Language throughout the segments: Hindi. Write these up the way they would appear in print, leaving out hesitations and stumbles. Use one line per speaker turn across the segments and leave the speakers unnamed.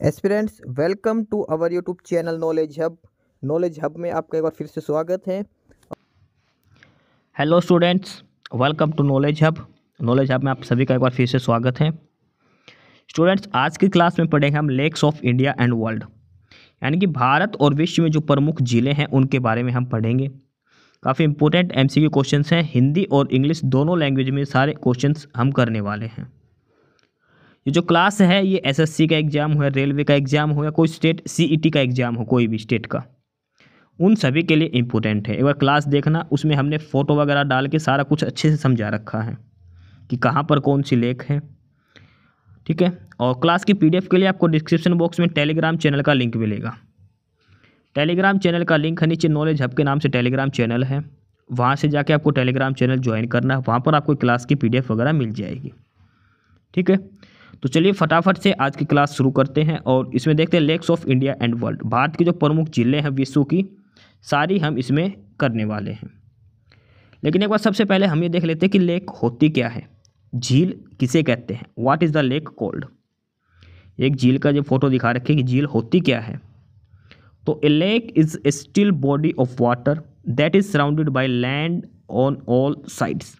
Aspirants welcome to our YouTube channel knowledge hub. Knowledge hub में आपका एक बार फिर से स्वागत है।
Hello students, welcome to knowledge hub. Knowledge hub में आप सभी का एक बार फिर से स्वागत है। स्टूडेंट्स, आज की क्लास में पढ़ेंगे हम lakes of India and world, यानी कि भारत और विश्व में जो प्रमुख जिले हैं उनके बारे में हम पढ़ेंगे। काफ़ी इंपॉर्टेंट एमसीक्यू क्वेश्चंस हैं। हिंदी और इंग्लिश दोनों लैंग्वेज में सारे क्वेश्चंस हम करने वाले हैं। ये जो क्लास है ये एसएससी का एग्ज़ाम हो या रेलवे का एग्ज़ाम हो या कोई स्टेट सीईटी का एग्ज़ाम हो, कोई भी स्टेट का, उन सभी के लिए इम्पोर्टेंट है। एक बार क्लास देखना, उसमें हमने फ़ोटो वगैरह डाल के सारा कुछ अच्छे से समझा रखा है कि कहाँ पर कौन सी लेक है, ठीक है। और क्लास की पीडीएफ के लिए आपको डिस्क्रिप्शन बॉक्स में टेलीग्राम चैनल का लिंक मिलेगा। टेलीग्राम चैनल का लिंक है नीचे, नॉलेज हब के नाम से टेलीग्राम चैनल है, वहाँ से जाके आपको टेलीग्राम चैनल ज्वाइन करना है। वहाँ पर आपको क्लास की पीडीएफ वगैरह मिल जाएगी, ठीक है। तो चलिए फटाफट से आज की क्लास शुरू करते हैं और इसमें देखते हैं lakes of India and world. भारत की जो प्रमुख जिले हैं विश्व की, सारी हम इसमें करने वाले हैं। लेकिन एक बार सबसे पहले हम ये देख लेते हैं कि लेक होती क्या है, झील किसे कहते हैं, what is the lake called. एक झील का जो फोटो दिखा रखे कि झील होती क्या है, तो ए lake is a still body of water that is surrounded by land on all sides,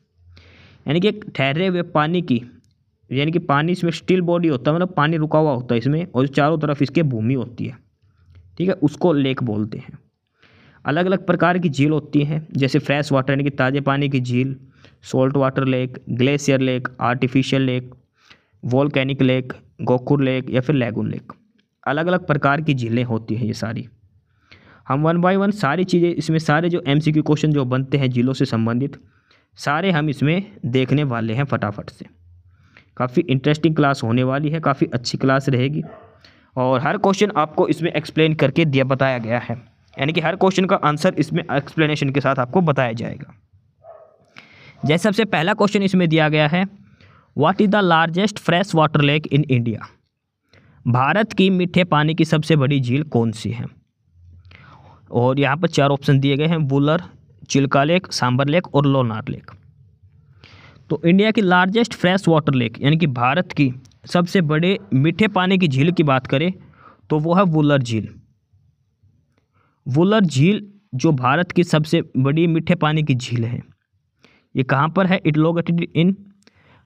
यानी कि एक ठहरे हुए पानी की, यानी कि पानी इसमें स्टिल बॉडी होता है, मतलब पानी रुका हुआ होता है इसमें, और चारों तरफ इसके भूमि होती है, ठीक है, उसको लेक बोलते हैं। अलग अलग प्रकार की झील होती हैं, जैसे फ्रेश वाटर यानी कि ताज़े पानी की झील, salt water lake, glacier lake, artificial lake, volcanic lake, गोकुर लेक या फिर लैगून लेक। अलग अलग प्रकार की झीलें होती हैं ये सारी। हम वन बाय वन सारी चीज़ें इसमें, सारे जो एमसीक्यू क्वेश्चन जो बनते हैं झीलों से संबंधित, सारे हम इसमें देखने वाले हैं फटाफट से। काफ़ी इंटरेस्टिंग क्लास होने वाली है, काफ़ी अच्छी क्लास रहेगी और हर क्वेश्चन आपको इसमें एक्सप्लेन करके बताया गया है, यानी कि हर क्वेश्चन का आंसर इसमें एक्सप्लेनेशन के साथ आपको बताया जाएगा। जैसे सबसे पहला क्वेश्चन इसमें दिया गया है, what is the largest fresh water lake in India. Bharat की मीठे पानी की सबसे बड़ी झील कौन सी है। और यहाँ पर चार ऑप्शन दिए गए हैं, वुलर, चिल्का लेक, सांबर लेक और लोनार लेक। तो इंडिया की लार्जेस्ट फ्रेश वाटर लेक, यानी कि भारत की सबसे बड़े मीठे पानी की झील की बात करें तो वो है वुलर झील। वुलर झील जो भारत की सबसे बड़ी मीठे पानी की झील है, ये कहाँ पर है, इट लोकेटेड इन,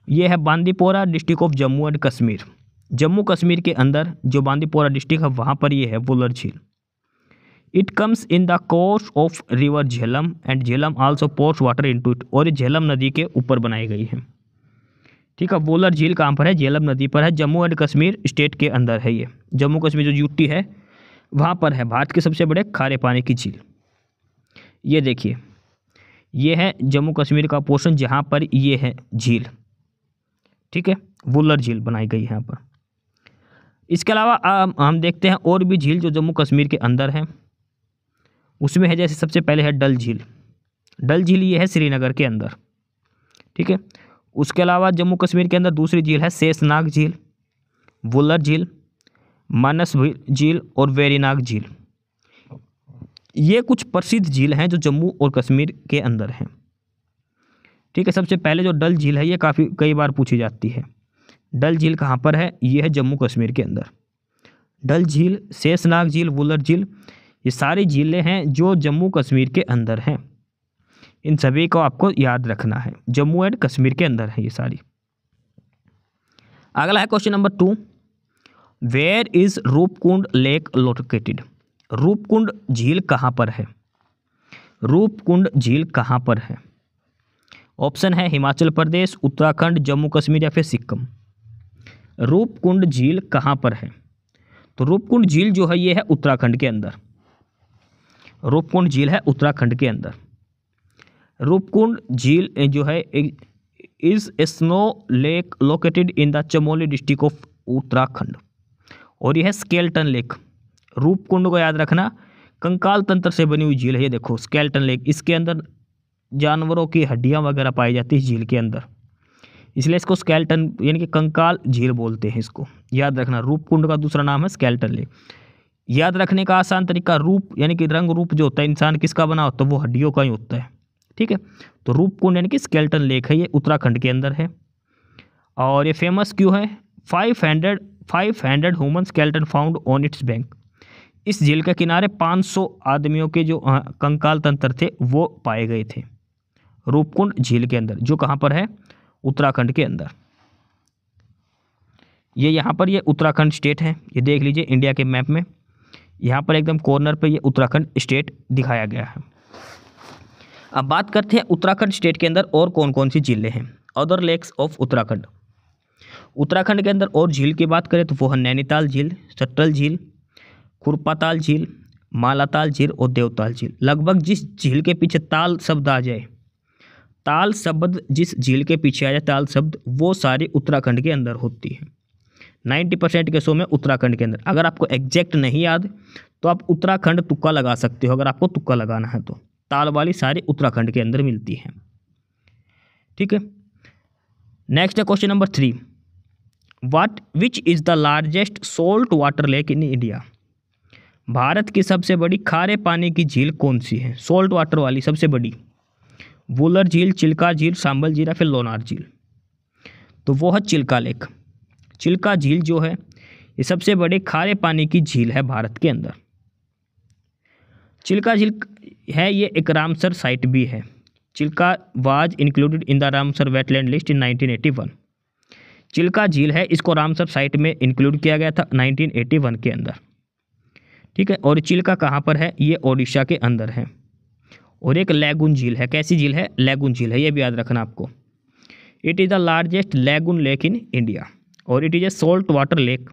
ये है Bandipora district of Jammu and Kashmir. Jammu Kashmir के अंदर जो बांदीपोरा डिस्ट्रिक्ट है वहाँ पर ये है वुलर झील। It comes in the course of river Jhelum and Jhelum also pores water into it, और ये झेलम नदी के ऊपर बनाई गई है, ठीक है। वुलर झील कहाँ पर है, झेलम नदी पर है, जम्मू एंड कश्मीर स्टेट के अंदर है। ये जम्मू कश्मीर जो यूटी है वहाँ पर है भारत के सबसे बड़े खारे पानी की झील। ये देखिए, ये है जम्मू कश्मीर का पोर्शन जहाँ पर ये है झील, ठीक है, वुलर झील बनाई गई है यहाँ पर। इसके अलावा हम देखते हैं और भी झील जो जम्मू कश्मीर के अंदर हैं, उसमें है जैसे सबसे पहले है डल झील। डल झील ये है श्रीनगर के अंदर, ठीक है। उसके अलावा जम्मू कश्मीर के अंदर दूसरी झील है शेषनाग झील, वुलर झील, मानस झील और वेरीनाग झील। ये कुछ प्रसिद्ध झील हैं जो जम्मू और कश्मीर के अंदर हैं, ठीक है। सबसे पहले जो डल झील है ये काफ़ी कई बार पूछी जाती है। डल झील कहाँ पर है, ये है जम्मू कश्मीर के अंदर। डल झील, शेषनाग झील, वुलर झील, ये सारी झीलें हैं जो जम्मू कश्मीर के अंदर हैं। इन सभी को आपको याद रखना है, जम्मू एंड कश्मीर के अंदर है ये सारी। अगला है question number 2, where is Roopkund lake located. Roopkund झील कहाँ पर है, रूपकुंड झील कहाँ पर है। ऑप्शन है हिमाचल प्रदेश, उत्तराखंड, जम्मू कश्मीर या फिर सिक्किम। रूपकुंड झील कहाँ पर है, तो रूपकुंड झील जो है ये है उत्तराखंड के अंदर। रूपकुंड झील है उत्तराखंड के अंदर। रूपकुंड झील जो है is a snow lake located in the Chamoli district of Uttarakhand, और यह है स्केल्टन लेक। रूपकुंड को याद रखना, कंकाल तंत्र से बनी हुई झील है। ये देखो स्केल्टन लेक, इसके अंदर जानवरों की हड्डियां वगैरह पाई जाती है झील के अंदर, इसलिए इसको स्केल्टन यानी कि कंकाल झील बोलते हैं। इसको याद रखना, रूपकुंड का दूसरा नाम है स्केल्टन लेक। याद रखने का आसान तरीका, रूप यानी कि रंग रूप जो होता है इंसान किसका बना होता है, वो हड्डियों का ही होता है, ठीक है। तो रूपकुंड यानी कि स्केल्टन लेक है, ये उत्तराखंड के अंदर है। और ये फेमस क्यों है, 500 500 human skeleton found on it's bank. इस झील के किनारे 500 आदमियों के जो कंकाल तंत्र थे वो पाए गए थे रूपकुंड झील के अंदर, जो कहाँ पर है, उत्तराखंड के अंदर। ये यहाँ पर ये उत्तराखंड स्टेट है, ये देख लीजिए इंडिया के मैप में, यहाँ पर एकदम कॉर्नर पे ये उत्तराखंड स्टेट दिखाया गया है। अब बात करते हैं उत्तराखंड स्टेट के अंदर और कौन कौन सी झीलें हैं। Other lakes of Uttarakhand. Uttarakhand के अंदर और झील की बात करें तो वो है नैनीताल झील, चट्टल झील, खुरपाताल झील, मालाताल झील और देवताल झील। लगभग जिस झील के पीछे ताल शब्द आ जाए, ताल शब्द जिस झील के पीछे आ जाए ताल शब्द, वो सारी उत्तराखंड के अंदर होती है। 90% केसों में उत्तराखंड के अंदर। अगर आपको एग्जैक्ट नहीं याद तो आप उत्तराखंड तुक्का लगा सकते हो, अगर आपको तुक्का लगाना है तो। ताल वाली सारी उत्तराखंड के अंदर मिलती हैं, ठीक है। नेक्स्ट है question number 3, which is the largest salt water lake in India. Bharat की सबसे बड़ी खारे पानी की झील कौन सी है, सोल्ट वाटर वाली सबसे बड़ी? वुलर झील, चिल्का झील, सांबल झील या फिर लोनार झील? तो वो है चिल्का लेक। चिल्का झील जो है ये सबसे बड़े खारे पानी की झील है भारत के अंदर। चिल्का झील है ये एक रामसर साइट भी है। Chilka was included in the Ramsar wetland list in 1981। Chilka झील है, इसको रामसर साइट में इंक्लूड किया गया था 1981 के अंदर, ठीक है। और चिल्का कहाँ पर है, ये ओडिशा के अंदर है। और एक लैगून झील है, कैसी झील है, लैगून झील है, ये भी याद रखना आपको। It is the largest lagoon lake in India और it is a salt water lake.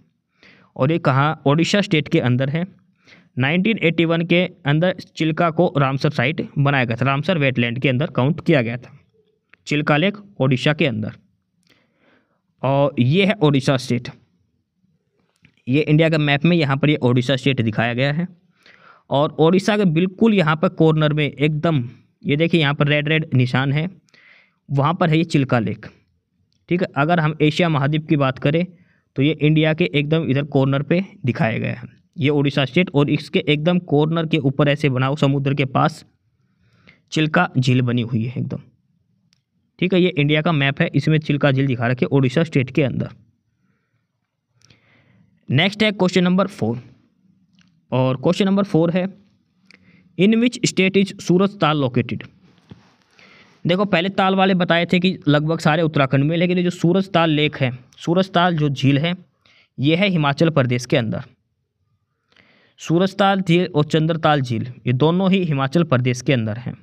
और ये कहाँ, ओडिशा स्टेट के अंदर है। 1981 के अंदर चिल्का को रामसर साइट बनाया गया था, रामसर वेटलैंड के अंदर काउंट किया गया था चिल्का लेक ओडिशा के अंदर। और ये है ओडिशा स्टेट, ये इंडिया के मैप में यहाँ पर ये ओडिशा स्टेट दिखाया गया है। और ओडिशा के बिल्कुल यहाँ पर कॉर्नर में एकदम, ये देखिए यहाँ पर रेड रेड निशान है, वहाँ पर है ये चिल्का लेक, ठीक है। अगर हम एशिया महाद्वीप की बात करें तो ये इंडिया के एकदम इधर कॉर्नर पे दिखाया गया है ये ओडिशा स्टेट। और इसके एकदम कॉर्नर के ऊपर ऐसे बना हो, समुद्र के पास चिल्का झील बनी हुई है एकदम, ठीक है। ये इंडिया का मैप है, इसमें चिल्का झील दिखा रखी है ओडिशा स्टेट के अंदर। नेक्स्ट है क्वेश्चन नंबर 4 और क्वेश्चन नंबर 4 है, इन विच स्टेट इज सूरज ताल लोकेटेड। देखो पहले ताल वाले बताए थे कि लगभग सारे उत्तराखंड में, लेकिन ये जो सूरज ताल लेक है, सूरज ताल जो झील है ये है हिमाचल प्रदेश के अंदर। सूरज ताल झील और चंद्रताल झील ये दोनों ही हिमाचल प्रदेश के अंदर हैं।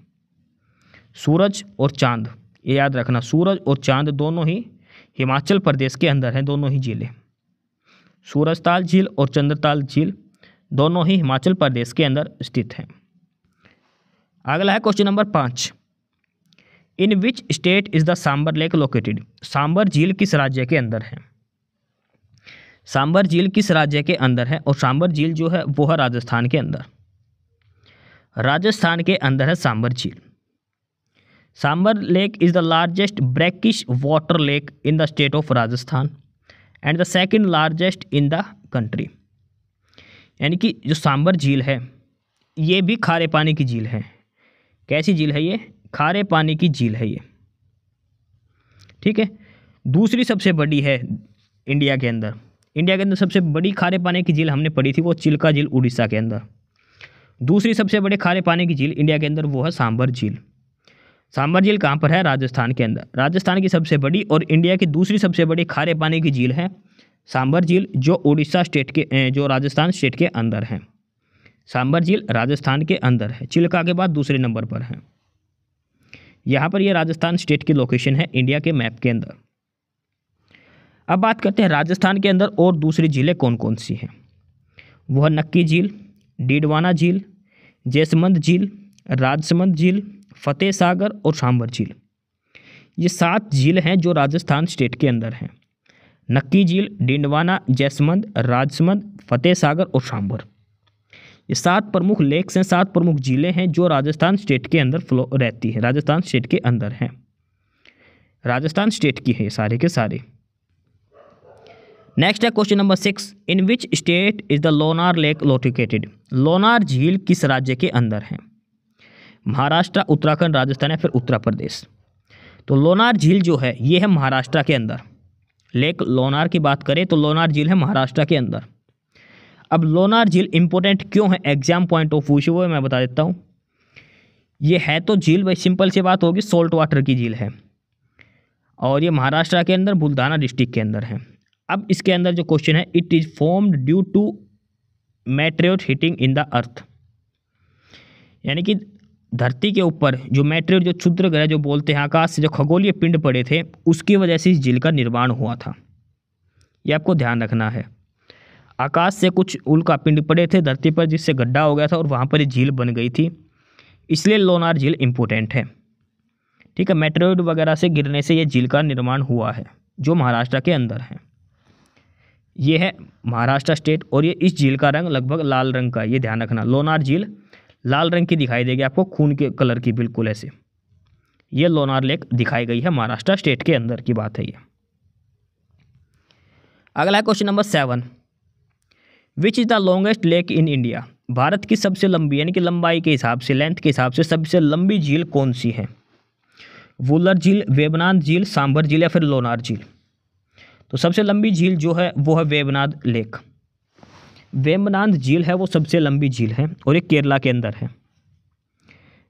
सूरज और चांद, ये याद रखना, सूरज और चांद दोनों ही हिमाचल प्रदेश के अंदर हैं, दोनों ही झीलें। सूरज ताल झील और चंद्रताल झील दोनों ही हिमाचल प्रदेश के अंदर स्थित हैं। अगला है question number 5, in which state is the Sambhar lake located. Sambhar झील किस राज्य के अंदर है, सांबर झील किस राज्य के अंदर है? और सांबर झील जो है वो है राजस्थान के अंदर, राजस्थान के अंदर है सांबर झील। Sambhar lake is the largest brackish water lake in the state of Rajasthan and the second largest in the country. यानी कि जो सांबर झील है ये भी खारे पानी की झील है। कैसी झील है ये? खारे पानी की झील है ये, ठीक है। दूसरी सबसे बड़ी है इंडिया के अंदर, इंडिया के अंदर सबसे बड़ी खारे पानी की झील हमने पढ़ी थी वो चिल्का झील उड़ीसा के अंदर। दूसरी सबसे बड़े खारे पानी की झील इंडिया के अंदर वो है सांबर झील। सांबर झील कहाँ पर है? राजस्थान के अंदर। राजस्थान की सबसे बड़ी और इंडिया की दूसरी सबसे बड़ी खारे पानी की झील है सांबर झील, जो उड़ीसा स्टेट के, जो राजस्थान स्टेट के अंदर है। सांबर झील राजस्थान के अंदर है, चिल्का के बाद दूसरे नंबर पर है। यहाँ पर ये राजस्थान स्टेट की लोकेशन है इंडिया के मैप के अंदर। अब बात करते हैं राजस्थान के अंदर और दूसरी झीलें कौन कौन सी हैं। वो है नक्की झील, डीडवाना झील, जैसमंद झील, राजसमंद झील, फतेह सागर और सांबर झील। ये 7 झील हैं जो राजस्थान स्टेट के अंदर हैं। नक्की झील, डीडवाना, जैसमंद, राजसमंद, फतेह सागर और सांबर। ये 7 प्रमुख लेक्स हैं, 7 प्रमुख झीलें हैं जो राजस्थान स्टेट के अंदर फ्लो रहती है, राजस्थान स्टेट के अंदर हैं। राजस्थान स्टेट की है सारे के सारे। नेक्स्ट है question number 6, in which state is the Lonar lake located. Lonar झील किस राज्य के अंदर है? महाराष्ट्र, उत्तराखंड, राजस्थान या फिर उत्तर प्रदेश। तो लोनार झील जो है ये है महाराष्ट्र के अंदर। लेक लोनार की बात करें तो लोनार झील है महाराष्ट्र के अंदर। अब लोनार झील इंपॉर्टेंट क्यों है एग्जाम पॉइंट ऑफ व्यू से, वो मैं बता देता हूँ। ये है तो झील भाई सिंपल सी बात होगी, सॉल्ट वाटर की झील है और ये महाराष्ट्र के अंदर बुलढाना डिस्ट्रिक्ट के अंदर है। अब इसके अंदर जो क्वेश्चन है, it is formed due to meteorite hitting in the earth, यानी कि धरती के ऊपर जो मेटेरियोट, जो क्षुद्र ग्रह जो बोलते हैं, आकाश से जो खगोलीय पिंड पड़े थे, उसकी वजह से इस झील का निर्माण हुआ था। ये आपको ध्यान रखना है। आकाश से कुछ उल्का पिंड पड़े थे धरती पर, जिससे गड्ढा हो गया था और वहाँ पर ये झील बन गई थी, इसलिए लोनार झील इम्पोर्टेंट है। ठीक है, मेटेरियोट वगैरह से गिरने से ये झील का निर्माण हुआ है जो महाराष्ट्र के अंदर है। ये है महाराष्ट्र स्टेट और ये इस झील का रंग लगभग लाल रंग का है, ये ध्यान रखना। लोनार झील लाल रंग की दिखाई देगी आपको, खून के कलर की बिल्कुल ऐसे। ये लोनार लेक दिखाई गई है, महाराष्ट्र स्टेट के अंदर की बात है ये। अगला question number 7, which is the longest lake in India. Bharat की सबसे लंबी, यानी कि लंबाई के हिसाब से, लेंथ के हिसाब से सबसे लंबी झील कौन सी है? वुलर झील, वेबनाथ झील, सांभर झील या फिर लोनार झील? तो सबसे लंबी झील जो है वो है वेबनाथ लेक। वेबनाथ झील है वो सबसे लंबी झील है और ये केरला के अंदर है।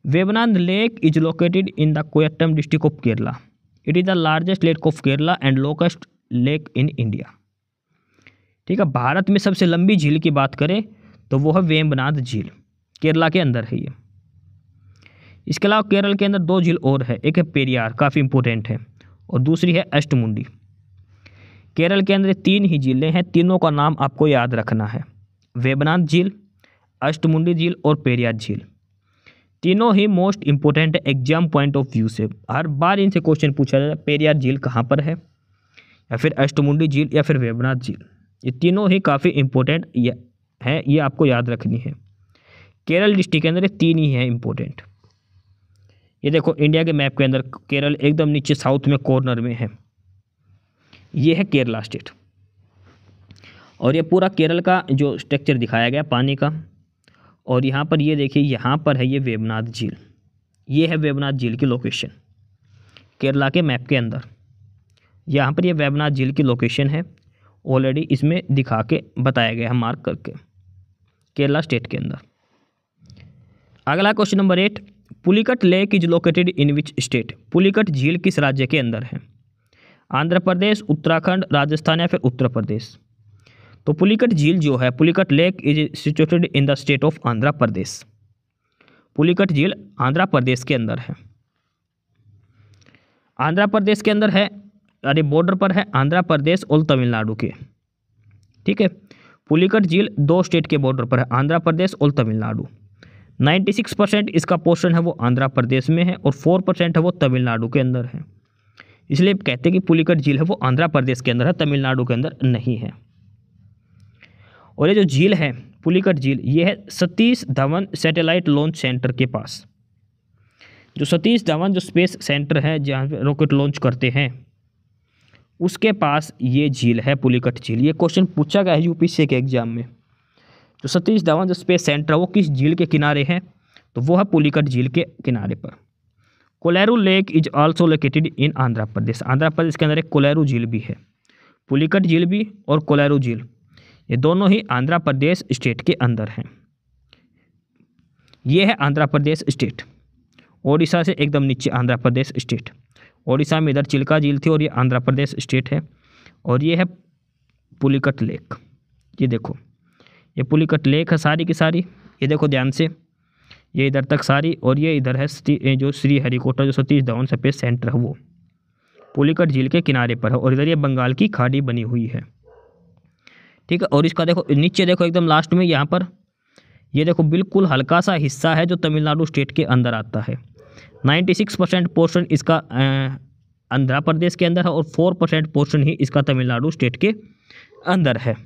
Vembanad lake is located in the Kottayam district of Kerala. It is the largest lake of Kerala and longest lake in India. ठीक है, भारत में सबसे लंबी झील की बात करें तो वो है वेबनाथ झील, केरला के अंदर है ये। इसके अलावा केरल के अंदर 2 झील और है, एक है पेरियार, काफ़ी इंपॉर्टेंट है, और दूसरी है अष्टमुंडी। केरल के अंदर 3 ही झीलें हैं, तीनों का नाम आपको याद रखना है, वेबनाथ झील, अष्टमुंडी झील और पेरियार झील। तीनों ही मोस्ट इंपॉर्टेंट है एग्जाम पॉइंट ऑफ व्यू से। हर बार इनसे क्वेश्चन पूछा जाता है, पेरियार झील कहाँ पर है, या फिर अष्टमुंडी झील या फिर वेबनाथ झील। ये तीनों ही काफ़ी इंपॉर्टेंट है, ये आपको याद रखनी है। केरल डिस्ट्रिक्ट के अंदर ये 3 ही हैं इंपॉर्टेंट। ये देखो इंडिया के मैप के अंदर केरल एकदम नीचे साउथ में कॉर्नर में है, ये है केरला स्टेट। और ये पूरा केरल का जो स्ट्रक्चर दिखाया गया पानी का, और यहाँ पर ये देखिए, यहाँ पर है ये वेबनाथ झील, ये है वेबनाथ झील की लोकेशन केरला के मैप के अंदर। यहाँ पर ये वेबनाथ झील की लोकेशन है, ऑलरेडी इसमें दिखा के बताया गया है मार्क करके, केरला स्टेट के अंदर। अगला question number 8, Pulicat lake is located in which state. Pulicat झील किस राज्य के अंदर है? आंध्र प्रदेश, उत्तराखंड, राजस्थान या फिर उत्तर प्रदेश? तो पुलिकट झील जो है, Pulicat lake is situated in the state of Andhra Pradesh. Pulicat झील आंध्र प्रदेश के अंदर है, आंध्र प्रदेश के अंदर है, अरे बॉर्डर पर है आंध्र प्रदेश और तमिलनाडु के। ठीक है, पुलिकट झील 2 स्टेट के बॉर्डर पर है, आंध्र प्रदेश और तमिलनाडु। 96% इसका पोर्शन है वो आंध्र प्रदेश में है और 4% है वो तमिलनाडु के अंदर है। इसलिए कहते हैं कि पुलिकट झील है वो आंध्र प्रदेश के अंदर है, तमिलनाडु के अंदर नहीं है। और ये जो झील है पुलिकट झील, ये है Satish Dhawan satellite launch centre के पास। जो सतीश धवन जो स्पेस सेंटर है जहाँ पे रॉकेट लॉन्च करते हैं, उसके पास ये झील है पुलिकट झील। ये क्वेश्चन पूछा गया है यूपीएससी के एग्जाम में। जो सतीश धवन जो स्पेस सेंटर है वो किस झील के किनारे है? तो वो है पुलिकट झील के किनारे पर। Kolleru lake is also located in Andhra Pradesh. Andhra Pradesh के अंदर एक कोलेरू झील भी है, पुलिकट झील भी और कोलेरू झील, ये दोनों ही आंध्र प्रदेश स्टेट के अंदर हैं। ये है आंध्र प्रदेश स्टेट, ओडिशा से एकदम नीचे आंध्र प्रदेश स्टेट। ओडिशा में इधर चिल्का झील थी और ये आंध्र प्रदेश स्टेट है। और ये है पुलिकट लेक, ये देखो ये पुलिकट लेक है सारी की सारी, ये देखो ध्यान से, ये इधर तक सारी, और ये इधर है जो श्रीहरिकोटा जो सतीश धवन स्पेस सेंटर है वो पुलिकट झील के किनारे पर है, और इधर ये बंगाल की खाड़ी बनी हुई है। ठीक है, और इसका देखो नीचे देखो एकदम लास्ट में यहाँ पर ये देखो बिल्कुल हल्का सा हिस्सा है जो तमिलनाडु स्टेट के अंदर आता है। 96% पोर्शन इसका आंध्र प्रदेश के अंदर है और 4% पोर्शन ही इसका तमिलनाडु स्टेट के अंदर है।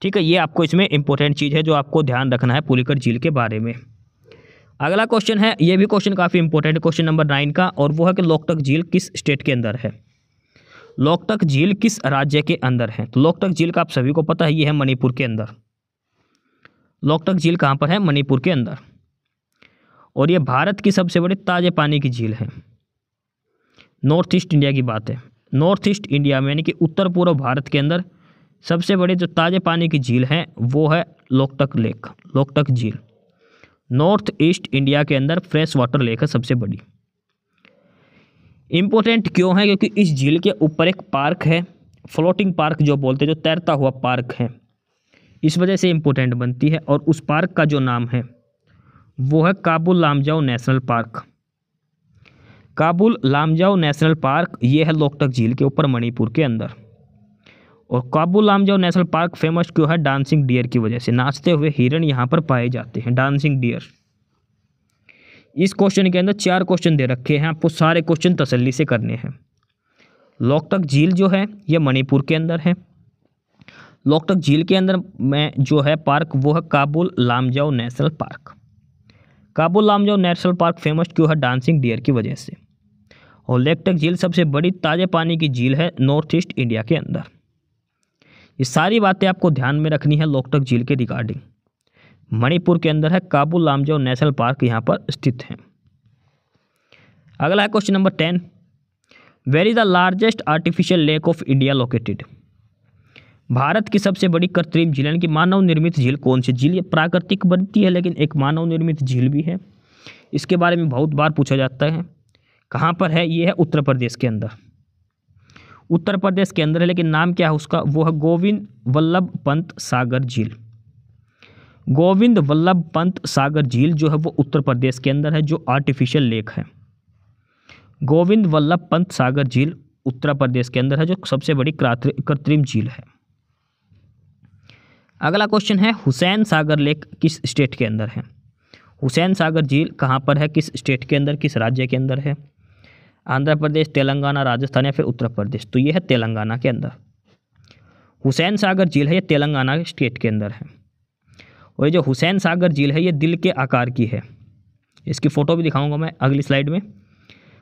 ठीक है, ये आपको इसमें इंपॉर्टेंट चीज़ है जो आपको ध्यान रखना है पुलिकट झील के बारे में। अगला क्वेश्चन है, ये भी क्वेश्चन काफ़ी इंपॉर्टेंट है, क्वेश्चन नंबर 9 का, और वो है कि लोकटक झील किस स्टेट के अंदर है? लोकटक झील किस राज्य के अंदर है? तो लोकटक झील का आप सभी को पता है, ये है मणिपुर के अंदर। लोकटक झील कहाँ पर है? मणिपुर के अंदर। और ये भारत की सबसे बड़ी ताजे पानी की झील है। नॉर्थ ईस्ट इंडिया की बात है, नॉर्थ ईस्ट इंडिया में यानी कि उत्तर पूर्व भारत के अंदर सबसे बड़ी जो ताज़े पानी की झील है वो है लोकटक लेक, लोकटक झील। नॉर्थ ईस्ट इंडिया के अंदर फ्रेश वाटर लेक है सबसे बड़ी। इम्पोर्टेंट क्यों है? क्योंकि इस झील के ऊपर एक पार्क है, फ्लोटिंग पार्क जो बोलते हैं, जो तैरता हुआ पार्क है, इस वजह से इम्पोर्टेंट बनती है। और उस पार्क का जो नाम है वो है Kabul Lamjao national park. Kabul Lamjao national park ये है लोकटक झील के ऊपर मणिपुर के अंदर। और Kabul Lamjao national park famous क्यों है? डांसिंग डियर की वजह से। नाचते हुए हिरण यहाँ पर पाए जाते हैं, डांसिंग डियर। इस क्वेश्चन के अंदर 4 क्वेश्चन दे रखे हैं, आपको सारे क्वेश्चन तसल्ली से करने हैं। लोकटक झील जो है ये मणिपुर के अंदर है। लोकटक झील के अंदर में जो है पार्क वो है Kabul Lamjao national park. Kabul Lamjao national park famous क्यों है? डांसिंग डियर की वजह से। और लोकटक झील सबसे बड़ी ताज़े पानी की झील है नॉर्थ ईस्ट इंडिया के अंदर। ये सारी बातें आपको ध्यान में रखनी है लोकटक झील के रिगार्डिंग। मणिपुर के अंदर है, काबुल लामजाओ नेशनल पार्क यहाँ पर स्थित है। अगला है question number 10। Where is the largest artificial lake of India located? भारत की सबसे बड़ी कृत्रिम झील यानी कि मानव निर्मित झील कौन सी झील? ये प्राकृतिक बनती है लेकिन एक मानव निर्मित झील भी है। इसके बारे में बहुत बार पूछा जाता है। कहाँ पर है? ये है उत्तर प्रदेश के अंदर। उत्तर प्रदेश के अंदर है, लेकिन नाम क्या है उसका? वो है गोविंद वल्लभ पंत सागर झील। गोविंद वल्लभ पंत सागर झील जो है वो उत्तर प्रदेश के अंदर है, जो आर्टिफिशियल लेक है। गोविंद वल्लभ पंत सागर झील उत्तर प्रदेश के अंदर है, जो सबसे बड़ी कृत्रिम झील है। अगला क्वेश्चन है, हुसैन सागर लेक किस स्टेट के अंदर है? हुसैन सागर झील कहाँ पर है? किस स्टेट के अंदर, किस राज्य के अंदर है? आंध्र प्रदेश, तेलंगाना, राजस्थान या फिर उत्तर प्रदेश? तो ये है तेलंगाना के अंदर। हुसैन सागर झील है ये तेलंगाना स्टेट के अंदर है। और ये जो हुसैन सागर झील है ये दिल के आकार की है। इसकी फ़ोटो भी दिखाऊंगा मैं अगली स्लाइड में।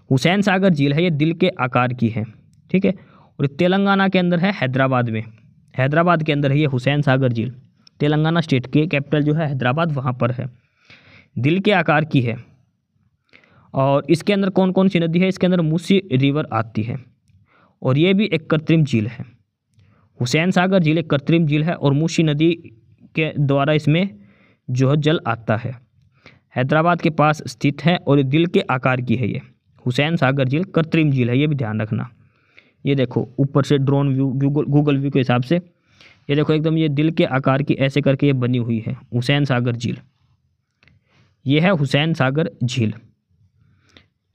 हुसैन सागर झील है ये दिल के आकार की है, ठीक है। और तेलंगाना के अंदर है, हैदराबाद में, हैदराबाद के अंदर है ये हुसैन सागर झील। तेलंगाना स्टेट के कैपिटल जो है हैदराबाद, वहाँ पर है। दिल के आकार की है। और इसके अंदर कौन कौन सी नदी है? इसके अंदर मूसी रिवर आती है। और ये भी एक कृत्रिम झील है। हुसैन सागर झील एक कृत्रिम झील है और मूसी नदी के द्वारा इसमें जो है जल आता है। हैदराबाद के पास स्थित है और दिल के आकार की है ये। हुसैन सागर झील कृत्रिम झील है, ये भी ध्यान रखना। ये देखो ऊपर से ड्रोन व्यू, गूगल व्यू के हिसाब से ये देखो एकदम ये दिल के आकार की ऐसे करके ये बनी हुई है हुसैन सागर झील। ये है हुसैन सागर झील,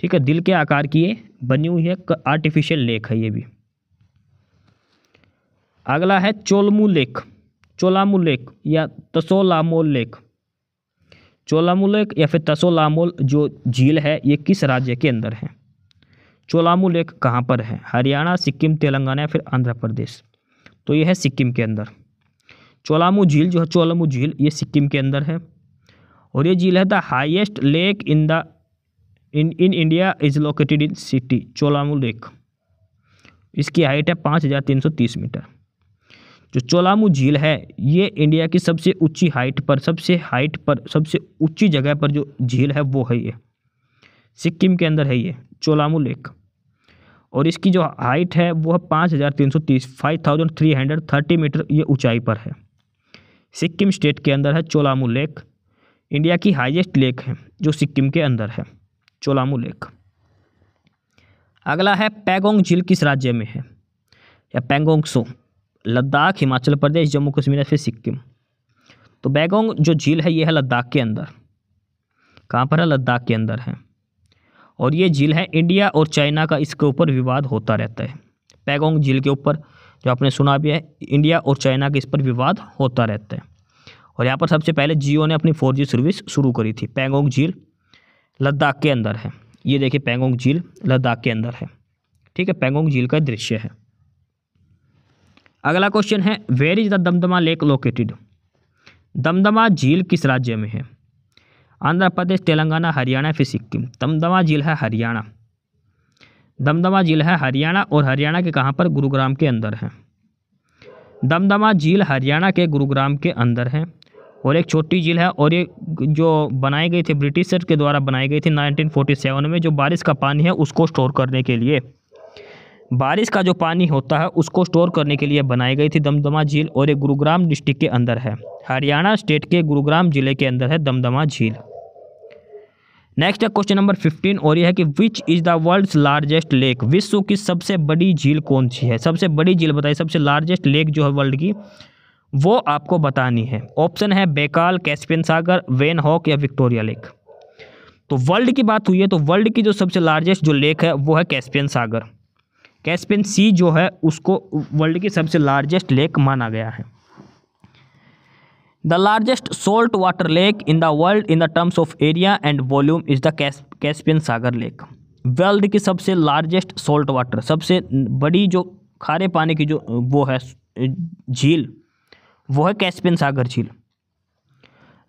ठीक है। दिल के आकार की ये बनी हुई है, आर्टिफिशियल लेक है ये भी। अगला है चोलमू लेक, चोलामू लेक या तसोलामोल लेक। चोलामू लेक या फिर तसोलामोल जो झील है ये किस राज्य के अंदर है? चोलामू लेक कहाँ पर है? हरियाणा, सिक्किम, तेलंगाना या फिर आंध्र प्रदेश? तो ये है सिक्किम के अंदर। चोलामू झील जो है, चोलामू झील ये सिक्किम के अंदर है। और ये झील है the highest lake in India is located in city Cholamu lake. इसकी हाइट है 5330 मीटर। जो चोलामू झील है ये इंडिया की सबसे ऊंची हाइट पर, सबसे ऊंची जगह पर जो झील है वो है ये सिक्किम के अंदर है ये चोलामू लेक। और इसकी जो हाइट है वो है 5330 मीटर ये ऊंचाई पर है। सिक्किम स्टेट के अंदर है चोलामू लेक। इंडिया की हाईएस्ट लेक है जो सिक्किम के अंदर है, चोलामू लेक। अगला है पैगोंग झील किस राज्य में है? या पैंगोंग सो, लद्दाख, हिमाचल प्रदेश, जम्मू कश्मीर या फिर सिक्किम? तो पैगोंग जो झील है ये है लद्दाख के अंदर। कहाँ पर है? लद्दाख के अंदर है। और ये झील है इंडिया और चाइना का इसके ऊपर विवाद होता रहता है। पैगोंग झील के ऊपर जो आपने सुना भी है, इंडिया और चाइना के इस पर विवाद होता रहता है। और यहाँ पर सबसे पहले जियो ने अपनी 4G सर्विस शुरू करी थी। पैगोंग झील लद्दाख के अंदर है। ये देखिए पैगोंग झील लद्दाख के अंदर है, ठीक है। पैगोंग झील का दृश्य है। अगला क्वेश्चन है, where is the Damdama lake located? Damdama झील किस राज्य में है? आंध्र प्रदेश, तेलंगाना, हरियाणा फिर सिक्किम? दमदमा झील है हरियाणा। दमदमा झील है हरियाणा। और हरियाणा के कहाँ पर? गुरुग्राम के अंदर है। दमदमा झील हरियाणा के गुरुग्राम के अंदर है। और एक छोटी झील है और ये जो बनाई गई थी ब्रिटिशर के द्वारा बनाई गई थी 1947 में, जो बारिश का पानी है उसको स्टोर करने के लिए बारिश का जो पानी होता है उसको स्टोर करने के लिए बनाई गई थी दमदमा झील, और ये गुरुग्राम डिस्ट्रिक्ट के अंदर है। हरियाणा स्टेट के गुरुग्राम जिले के अंदर है दमदमा झील। नेक्स्ट है क्वेश्चन नंबर 15, और यह है कि which is the world's largest lake. विश्व की सबसे बड़ी झील कौन सी है? सबसे बड़ी झील बताइए, सबसे लार्जेस्ट लेक जो है वर्ल्ड की वो आपको बतानी है। ऑप्शन है बेकाल, कैस्पियन सागर, वेन हॉक या विक्टोरिया लेक। तो वर्ल्ड की बात हुई है तो वर्ल्ड की जो सबसे लार्जेस्ट जो लेक है वो है कैस्पियन सागर। कैस्पियन सी जो है उसको वर्ल्ड की सबसे लार्जेस्ट लेक माना गया है। The largest salt water lake in the world in the terms of area and volume is the Caspian सागर लेक। वर्ल्ड की सबसे लार्जेस्ट सोल्ट वाटर, सबसे बड़ी जो खारे पानी की जो वो है झील, वो है कैस्पियन सागर झील।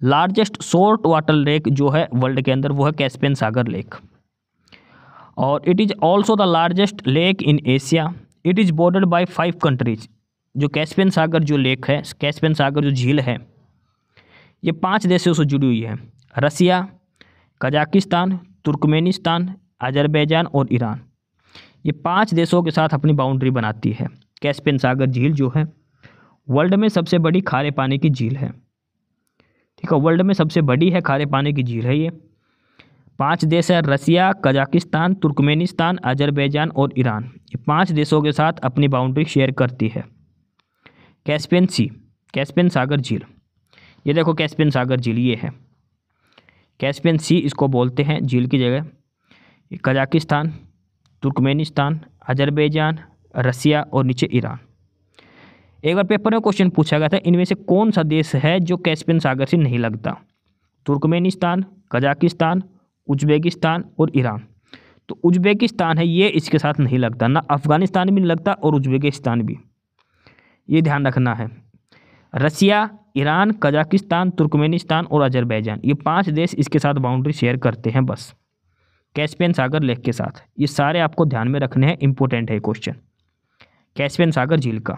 लार्जेस्ट सोल्ट वाटर लेक जो है वर्ल्ड के अंदर वो है कैस्पियन सागर लेक। और it is also the largest lake in Asia. It is bordered by 5 countries. जो कैस्पियन सागर जो लेक है, कैस्पियन सागर जो झील है, ये 5 देशों से जुड़ी हुई है। रसिया, कजाकिस्तान, तुर्कमेनिस्तान, अजरबैजान और ईरान। ये 5 देशों के साथ अपनी बाउंड्री बनाती है। कैस्पियन सागर झील जो है वर्ल्ड में सबसे बड़ी खारे पानी की झील है। ठीक है, वर्ल्ड में सबसे बड़ी है खारे पानी की झील है ये। 5 देश है, रसिया, कजाकिस्तान, तुर्कमेनिस्तान, अजरबैजान और ईरान। ये 5 देशों के साथ अपनी बाउंड्री शेयर करती है कैस्पियन सी, कैस्पियन सागर झील। ये देखो कैस्पियन सागर झील ये है, कैस्पियन सी इसको बोलते हैं झील की जगह। ये कजाकिस्तान, तुर्कमेनिस्तान, अजरबैजान, रसिया और नीचे ईरान। एक बार पेपर में क्वेश्चन पूछा गया था, इनमें से कौन सा देश है जो कैस्पियन सागर से नहीं लगता? तुर्कमेनिस्तान, कजाकिस्तान, उज्बेकिस्तान और ईरान। तो उज्बेकिस्तान है ये इसके साथ नहीं लगता, ना अफगानिस्तान भी नहीं लगता और उज्बेकिस्तान भी, ये ध्यान रखना है। रसिया, ईरान, कजाकिस्तान, तुर्कमेनिस्तान और अजरबैजान, ये 5 देश इसके साथ बाउंड्री शेयर करते हैं बस कैस्पियन सागर लेक के साथ। ये सारे आपको ध्यान में रखने हैं, इंपॉर्टेंट है क्वेश्चन कैस्पियन सागर झील का।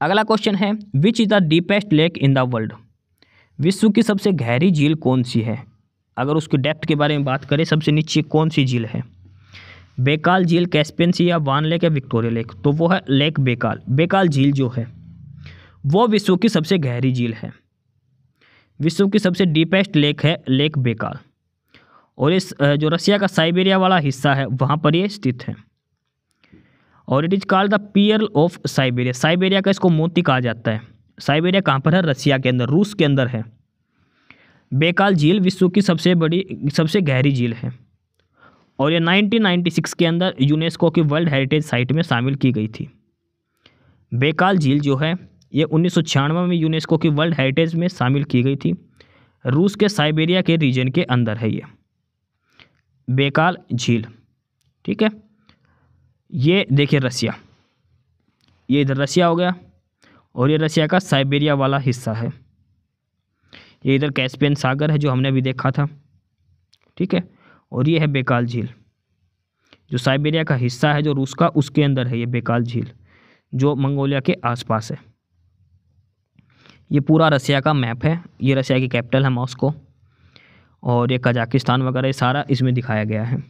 अगला क्वेश्चन है विच is the deepest lake in the world. विश्व की सबसे गहरी झील कौन सी है? अगर उसकी डेप्थ के बारे में बात करें, सबसे नीचे कौन सी झील है? बेकाल झील, कैस्पियन सी या वान लेक या विक्टोरिया लेक? तो वो है लेक बेकाल। बेकाल झील जो है वो विश्व की सबसे गहरी झील है। विश्व की सबसे डीपेस्ट लेक है लेक बेकाल। और इस जो रसिया का साइबेरिया वाला हिस्सा है वहाँ पर ये स्थित है। और it is called the pearl of Siberia. Siberia का इसको मोती कहा जाता है। साइबेरिया कहाँ पर है? रसिया के अंदर, रूस के अंदर है। बेकाल झील विश्व की सबसे बड़ी, सबसे गहरी झील है। और ये 1996 के अंदर यूनेस्को की वर्ल्ड हेरिटेज साइट में शामिल की गई थी। बेकाल झील जो है ये 1996 में यूनेस्को की वर्ल्ड हेरिटेज में शामिल की गई थी। रूस के साइबेरिया के रीजन के अंदर है ये बेकाल झील। ठीक है, ये देखिए रसिया, ये इधर रसिया हो गया और ये रसिया का साइबेरिया वाला हिस्सा है। ये इधर कैस्पियन सागर है जो हमने अभी देखा था। ठीक है, और ये है बेकाल झील जो साइबेरिया का हिस्सा है जो रूस का, उसके अंदर है ये बेकाल झील जो मंगोलिया के आसपास है। ये पूरा रसिया का मैप है। ये रसिया की कैपिटल है मॉस्को, और ये कजाकिस्तान वगैरह सारा इसमें दिखाया गया है।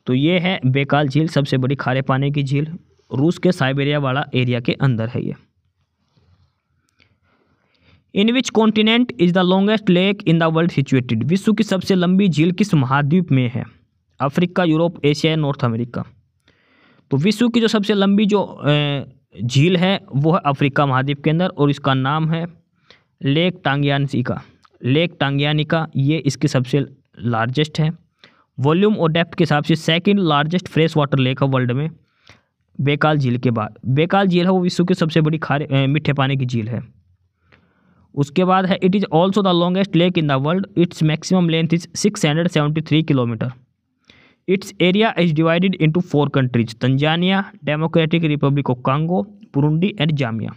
तो ये है बेकाल झील, सबसे बड़ी खारे पानी की झील, रूस के साइबेरिया वाला एरिया के अंदर है ये। In which continent is the longest lake in the world situated. विश्व की सबसे लंबी झील किस महाद्वीप में है? Africa, Europe, Asia, North America. तो विश्व की जो सबसे लंबी जो झील है वो है अफ्रीका महाद्वीप के अंदर, और इसका नाम है लेक टांगियानिका। लेक टांगियानिका ये इसकी सबसे लार्जेस्ट है। वॉल्यूम और डेप्थ के हिसाब से second largest fresh water lake है वर्ल्ड में बेकाल झील के बाद। बेकाल झील है वो विश्व की सबसे बड़ी खारे मीठे पानी की झील है। उसके बाद है it is also the longest lake in the world. Its maximum length is 673 kilometre. It's area is divided into 4 countries, Tanzania, democratic Republic of Congo, Burundi and Zambia.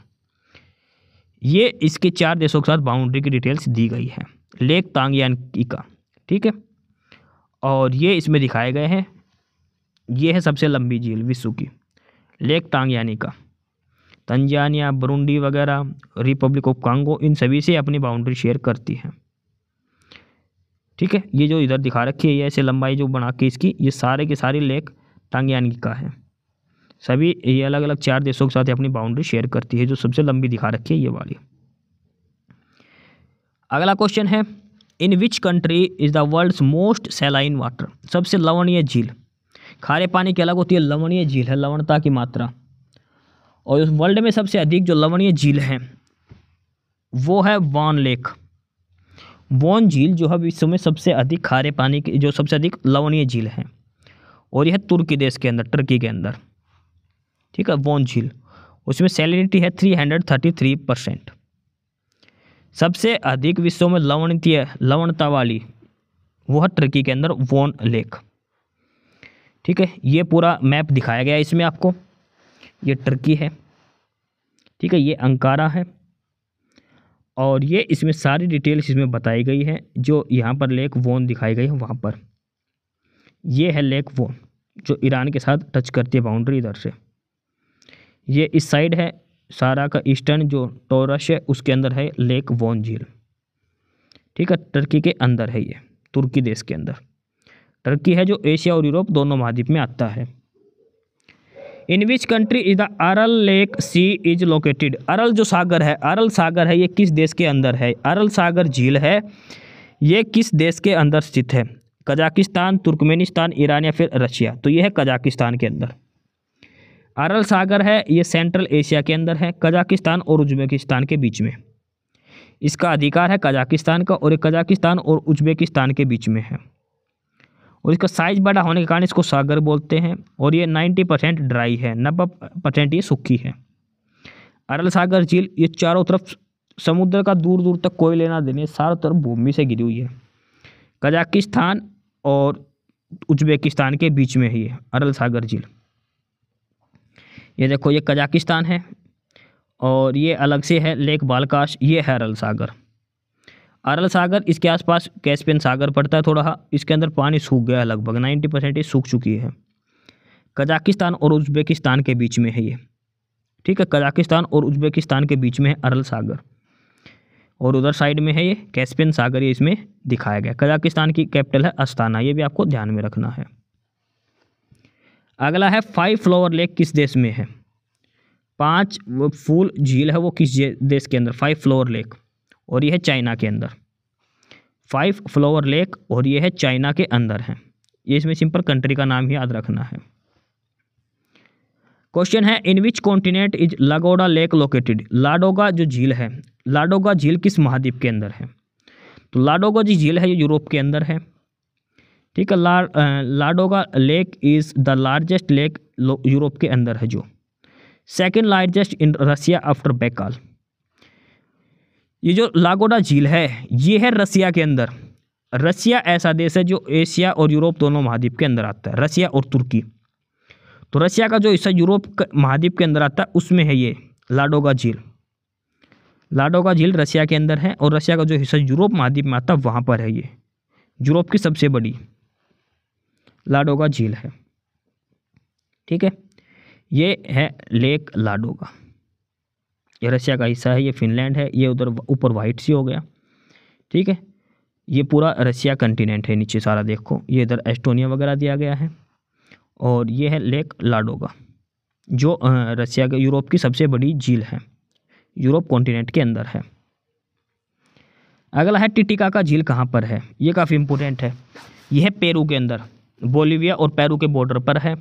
ये इसके 4 देशों के साथ बाउंड्री की डिटेल्स दी गई है लेक टांगियानिका। ठीक है, और ये इसमें दिखाए गए हैं। ये है सबसे लंबी झील विश्व की लेक टांगियानिका। तंजानिया, बुरुंडी वगैरह, रिपब्लिक ऑफ कांगो, इन सभी से अपनी बाउंड्री शेयर करती है। ठीक है, ये जो इधर दिखा रखी है ये ऐसे लंबाई जो बना के इसकी, ये सारे के सारी लेक टांग्यानिका है। सभी ये अलग अलग 4 देशों के साथ अपनी बाउंड्री शेयर करती है। जो सबसे लंबी दिखा रखी है ये वाली। अगला क्वेश्चन है, in which country is the world's most saline water? सबसे लवणीय झील। खारे पानी की अलग होती है लवणीय झील है, लवणता की मात्रा। और उस वर्ल्ड में सबसे अधिक जो लवणीय झील है वो है वॉन लेक। वॉन झील जो है विश्व में सबसे अधिक खारे पानी की, जो सबसे अधिक लवणीय झील है, और यह तुर्की देश के अंदर, टर्की के अंदर। ठीक है, वॉन झील, उसमें सैलिनिटी है 333%। सबसे अधिक विश्व में लवणता वाली वो है टर्की के अंदर वॉन लेक। ठीक है, ये पूरा मैप दिखाया गया है इसमें आपको। ये टर्की है, ठीक है, ये अंकारा है, और ये इसमें सारी डिटेल्स इसमें बताई गई है। जो यहाँ पर लेक वॉन दिखाई गई है वहाँ पर, ये है लेक वॉन जो ईरान के साथ टच करती है बाउंड्री इधर से। ये इस साइड है, सारा का ईस्टर्न जो टॉरस है उसके अंदर है लेक वॉन झील। ठीक है, टर्की के अंदर है ये, तुर्की देश के अंदर। टर्की है जो एशिया और यूरोप दोनों महाद्वीप में आता है। In which country is the Aral lake sea is located? Aral जो सागर है, अरल सागर है, ये किस देश के अंदर है? अरल सागर झील है, ये किस देश के अंदर स्थित है? कजाकिस्तान, तुर्कमेनिस्तान, ईरान या फिर रशिया? तो ये है कजाकिस्तान के अंदर। अरल सागर है, ये सेंट्रल एशिया के अंदर है, कजाकिस्तान और उज्बेकिस्तान के बीच में। इसका अधिकार है कजाकिस्तान का, और ये कजाकिस्तान और उज्बेकिस्तान के बीच में है। और इसका साइज बड़ा होने के कारण इसको सागर बोलते हैं। और ये 90% ड्राई है, 90% ये सूखी है। अरल सागर झील ये चारों तरफ समुद्र का दूर दूर तक कोई लेना देने, चारों तरफ भूमि से घिरी हुई है। कजाकिस्तान और उज्बेकिस्तान के बीच में है ये अरल सागर झील। ये देखो, ये कजाकिस्तान है, और ये अलग से है लेक बालकाश, ये है अरल सागर। अरल सागर, इसके आसपास कैस्पियन सागर पड़ता है थोड़ा, इसके अंदर पानी सूख गया है, लगभग 90% ये सूख चुकी है। कजाकिस्तान और उज्बेकिस्तान के बीच में है ये। ठीक है, कजाकिस्तान और उज्बेकिस्तान के बीच में है अरल सागर, और उधर साइड में है ये कैस्पियन सागर, ये इसमें दिखाया गया। कजाकिस्तान की कैपिटल है अस्ताना, ये भी आपको ध्यान में रखना है। अगला है 5 फ्लावर लेक किस देश में है? 5 फूल झील है वो किस देश के अंदर? 5 फ्लावर लेक, और ये है चाइना के अंदर। 5 फ्लावर लेक, और ये है चाइना के अंदर है। ये इसमें सिंपल कंट्री का नाम ही याद रखना है। क्वेश्चन है, इन विच कॉन्टिनेंट इज लागोडा लेक लोकेटेड? लाडोगा जो झील है, लाडोगा झील किस महाद्वीप के अंदर है? तो लाडोगा जो झील है ये यूरोप के अंदर है। ठीक है, Ladoga lake is the largest lake Europe के अंदर है, जो second largest in Russia after Baikal. ये जो लागोडा झील है ये है रसिया के अंदर। रसिया ऐसा देश है जो एशिया और यूरोप दोनों महाद्वीप के अंदर आता है, रसिया और तुर्की। तो रसिया का जो हिस्सा यूरोप महाद्वीप के अंदर आता है उसमें है ये लाडोगा झील। लाडोगा झील रसिया के अंदर है, और रसिया का जो हिस्सा यूरोप महाद्वीप में आता है वहाँ पर है ये यूरोप की सबसे बड़ी लाडोगा झील है। ठीक है, ये है लेक लाडोगा, ये रसिया का हिस्सा है, ये फिनलैंड है, ये उधर ऊपर वाइट सी हो गया। ठीक है, ये पूरा रसिया कंटिनेंट है, नीचे सारा देखो, ये इधर एस्टोनिया वगैरह दिया गया है। और ये है लेक लाडोगा जो रसिया के यूरोप की सबसे बड़ी झील है, यूरोप कॉन्टिनेंट के अंदर है। अगला है टिटिकाका झील कहाँ पर है? ये काफ़ी इंपॉर्टेंट है। यह है पेरू के अंदर, बोलिविया और पेरू के बॉर्डर पर है,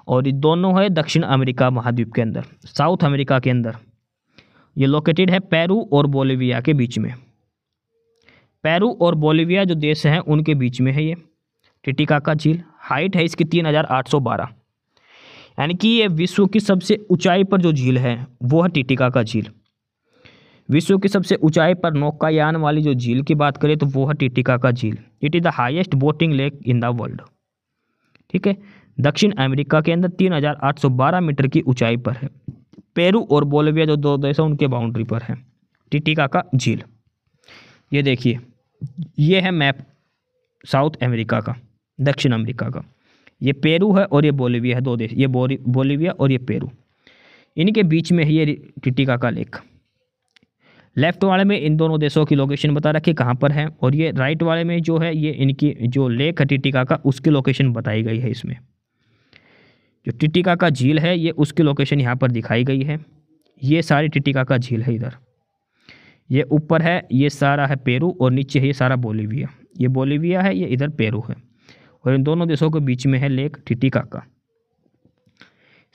और ये दोनों है दक्षिण अमेरिका महाद्वीप के अंदर, साउथ अमेरिका के अंदर। ये लोकेटेड है पेरू और बोलिविया के बीच में। पेरू और बोलिविया जो देश हैं उनके बीच में है ये टिटिकाका झील। हाइट है इसकी 3812, यानी कि ये विश्व की सबसे ऊंचाई पर जो झील है वो है टिटिकाका झील। विश्व की सबसे ऊंचाई पर नौकायान वाली जो झील की बात करें तो वो है टिटिकाका झील। It is the highest boating lake in the world. ठीक है, दक्षिण अमेरिका के अंदर 3812 मीटर की ऊंचाई पर है। पेरू और बोलिविया जो दो देश हैं उनके बाउंड्री पर है टिटिकाका झील। ये देखिए, ये है मैप साउथ अमेरिका का, दक्षिण अमेरिका का। ये पेरू है और ये बोलिविया है, दो देश, ये बोलिविया और ये पेरू, इनके बीच में है ये टिटिकाका लेक। लेफ्ट वाले में इन दोनों देशों की लोकेशन बता रखी कहाँ पर है, और ये राइट वाले में जो है ये इनकी जो लेक है टिटिकाका उसकी लोकेशन बताई गई है इसमें। जो टिटिकाका झील है ये उसकी लोकेशन यहाँ पर दिखाई गई है। ये सारी टिटिकाका झील है इधर, ये ऊपर है ये सारा है पेरू और नीचे है ये सारा बोलीविया। ये बोलीविया है, ये इधर पेरू है और इन दोनों देशों के बीच में है लेक टिटिकाका।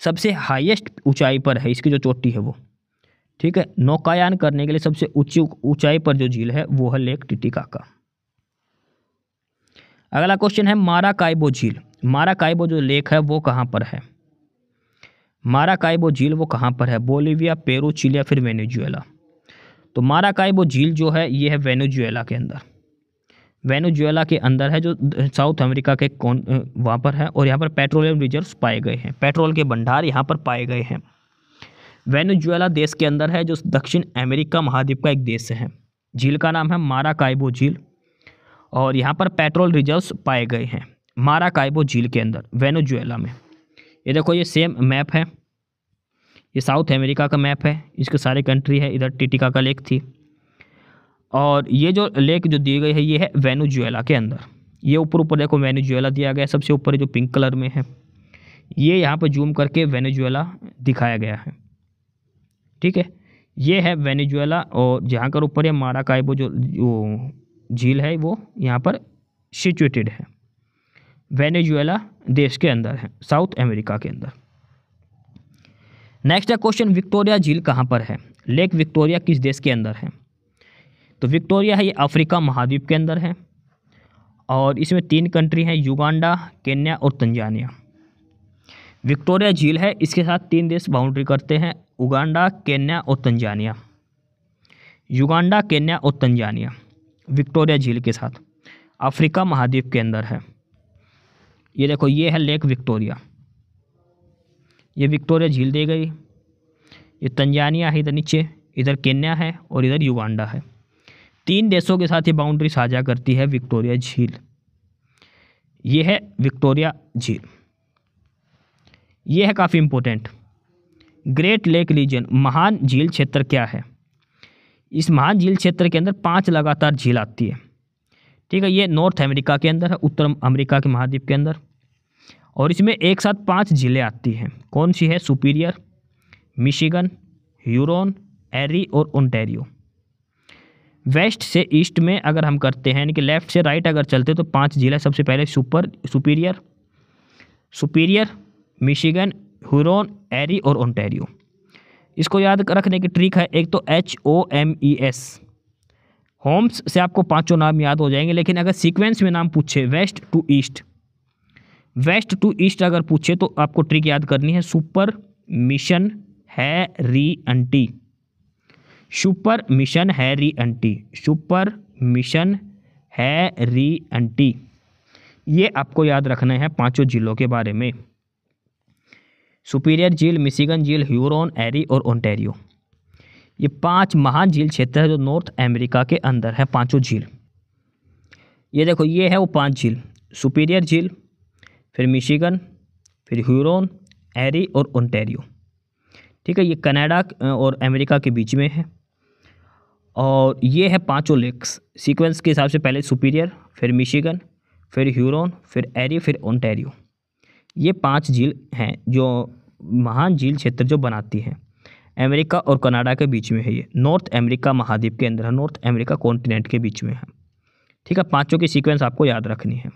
सबसे हाईएस्ट ऊंचाई पर है इसकी जो चोटी है वो, ठीक है। नौकायान करने के लिए सबसे ऊंची ऊंचाई पर जो झील है वो है लेक टिटिकाका। अगला क्वेश्चन है माराकाइबो झील। माराकाइबो जो लेक है वो कहाँ पर है? माराकाइबो झील वो कहाँ पर है? बोलीविया, पेरू, चिली या फिर वेनेजुएला? तो माराकाइबो झील जो है ये है वेनेजुएला के अंदर। वेनेजुएला के अंदर है, जो साउथ अमेरिका के वहाँ पर है और यहाँ पर पेट्रोलियम रिजर्व्स पाए गए हैं, पेट्रोल के भंडार यहाँ पर पाए गए हैं। वेनेजुएला देश के अंदर है, जो दक्षिण अमेरिका महाद्वीप का एक देश है। झील का नाम है माराकाइबो झील और यहाँ पर पेट्रोल रिजर्व्स पाए गए हैं माराकाइबो झील के अंदर वेनेजुएला में। ये देखो ये सेम मैप है, ये साउथ अमेरिका का मैप है, इसके सारे कंट्री है। इधर टिटिकाका लेक थी और ये जो लेक जो दी गई है ये है वेनेजुएला के अंदर। ये ऊपर ऊपर देखो वेनेजुएला दिया गया है, सबसे ऊपर जो पिंक कलर में है ये यहाँ पर जूम करके वेनेजुएला दिखाया गया है, ठीक है। ये है वेनेजुएला और जहाँ कर ऊपर ये माराकाइबो जो झील है वो यहाँ पर सिचुएटेड है, वेनेजुएला देश के अंदर है, साउथ अमेरिका के अंदर। नेक्स्ट है क्वेश्चन, विक्टोरिया झील कहाँ पर है? लेक विक्टोरिया किस देश के अंदर है? तो विक्टोरिया है ये अफ्रीका महाद्वीप के अंदर है और इसमें 3 कंट्री हैं, युगांडा, केन्या और तंजानिया। विक्टोरिया झील है, इसके साथ 3 देश बाउंड्री करते हैं, उगांडा, केन्या और तंजानिया। युगांडा, केन्या और तंजानिया विक्टोरिया झील के साथ अफ्रीका महाद्वीप के अंदर है। ये देखो ये है लेक विक्टोरिया, ये विक्टोरिया झील दी गई। ये तंजानिया है इधर नीचे, इधर केन्या है और इधर युगांडा है। 3 देशों के साथ ये बाउंड्री साझा करती है विक्टोरिया झील। ये है विक्टोरिया झील। ये है काफ़ी इम्पोर्टेंट, ग्रेट लेक रीजन, महान झील क्षेत्र क्या है? इस महान झील क्षेत्र के अंदर 5 लगातार झील आती है, ठीक है। ये नॉर्थ अमेरिका के अंदर है, उत्तर अमेरिका के महाद्वीप के अंदर, और इसमें एक साथ 5 झीलें आती हैं। कौन सी है? सुपीरियर, मिशिगन, ह्यूरोन, एरी और ओंटारियो। वेस्ट से ईस्ट में अगर हम करते हैं, यानी कि लेफ्ट से राइट अगर चलते तो 5 झीलें। सबसे पहले सुपीरियर, मिशिगन, ह्यूरोन, एरी और ओंटारियो। इसको याद रखने की ट्रिक है, एक तो HOMES, होम्स से आपको 5 नाम याद हो जाएंगे। लेकिन अगर सीक्वेंस में नाम पूछे वेस्ट टू ईस्ट अगर पूछे तो आपको ट्रिक याद करनी है, सुपर मिशन हैरियंटी, सुपर मिशन हैरियंटी। ये आपको याद रखना है 5 झीलों के बारे में, सुपीरियर झील, मिशिगन झील, ह्यूरोन, एरी और ओंटारियो। ये 5 महान झील क्षेत्र है जो नॉर्थ अमेरिका के अंदर है, 5 झील। ये देखो ये है वो 5 झील, सुपीरियर झील, फिर मिशिगन, फिर ह्यूरोन, एरी और ओंटारियो, ठीक है। ये कनाडा और अमेरिका के बीच में है और ये है 5 लेक्स। सीक्वेंस के हिसाब से पहले सुपीरियर, फिर मिशिगन, फिर ह्यूरोन, फिर एरी, फिर ओंटारियो। ये 5 झील हैं जो महान झील क्षेत्र जो बनाती हैं। अमेरिका और कनाडा के बीच में है, ये नॉर्थ अमेरिका महाद्वीप के अंदर है, नॉर्थ अमेरिका कॉन्टिनेंट के बीच में है, ठीक है। 5 की सीक्वेंस आपको याद रखनी है।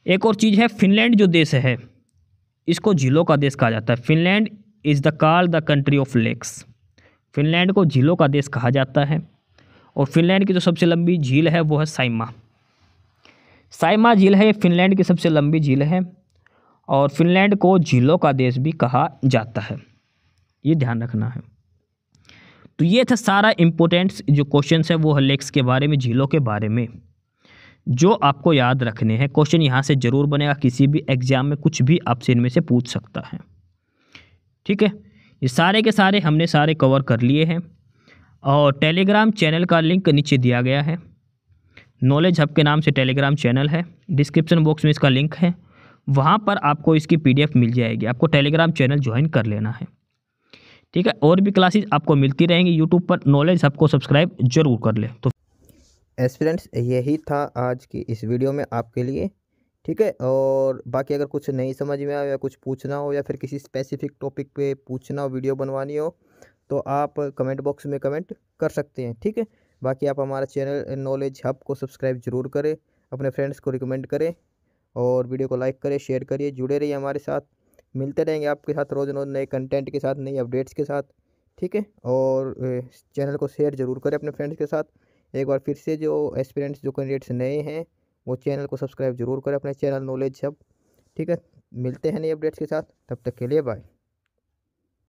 एक और चीज़ है, फिनलैंड जो देश है इसको झीलों का देश कहा जाता है। Finland is the country of lakes. Finland को झीलों का देश कहा जाता है और फिनलैंड की जो सबसे लंबी झील है वो है साइमा झील है। ये फिनलैंड की सबसे लंबी झील है और फिनलैंड को झीलों का देश भी कहा जाता है, ये ध्यान रखना है। तो ये था सारा इम्पोर्टेंट जो क्वेश्चंस है वो है लेक्स के बारे में, झीलों के बारे में, जो आपको याद रखने हैं। क्वेश्चन यहाँ से ज़रूर बनेगा, किसी भी एग्जाम में कुछ भी आपसे इनमें से पूछ सकता है, ठीक है। ये सारे के सारे हमने सारे कवर कर लिए हैं और टेलीग्राम चैनल का लिंक नीचे दिया गया है। नॉलेज हब के नाम से टेलीग्राम चैनल है, डिस्क्रिप्शन बॉक्स में इसका लिंक है, वहाँ पर आपको इसकी PDF मिल जाएगी। आपको टेलीग्राम चैनल ज्वाइन कर लेना है, ठीक है। और भी क्लासेस आपको मिलती रहेंगी यूट्यूब पर, नॉलेज हब को सब्सक्राइब जरूर कर ले। तो
एस्पिरेंट्स यही था आज की इस वीडियो में आपके लिए, ठीक है। और बाकी अगर कुछ नहीं समझ में आया या कुछ पूछना हो या फिर किसी स्पेसिफिक टॉपिक पे पूछना हो, वीडियो बनवानी हो, तो आप कमेंट बॉक्स में कमेंट कर सकते हैं। ठीक है। बाकी आप हमारा चैनल नॉलेज हब को सब्सक्राइब ज़रूर करें, अपने फ्रेंड्स को रिकमेंड करें और वीडियो को लाइक करें, शेयर करिए, जुड़े रहिए हमारे साथ। मिलते रहेंगे आपके साथ रोज़ रोज़ नए कंटेंट के साथ, नई अपडेट्स के साथ। ठीक है। और चैनल को शेयर ज़रूर करें अपने फ्रेंड्स के साथ। एक बार फिर से जो एस्पिरेंट्स, जो कैंडिडेट्स नए हैं, वो चैनल को सब्सक्राइब ज़रूर करें, अपने चैनल नॉलेज हब। ठीक है। मिलते हैं नई अपडेट्स के साथ, तब तक के लिए बाय।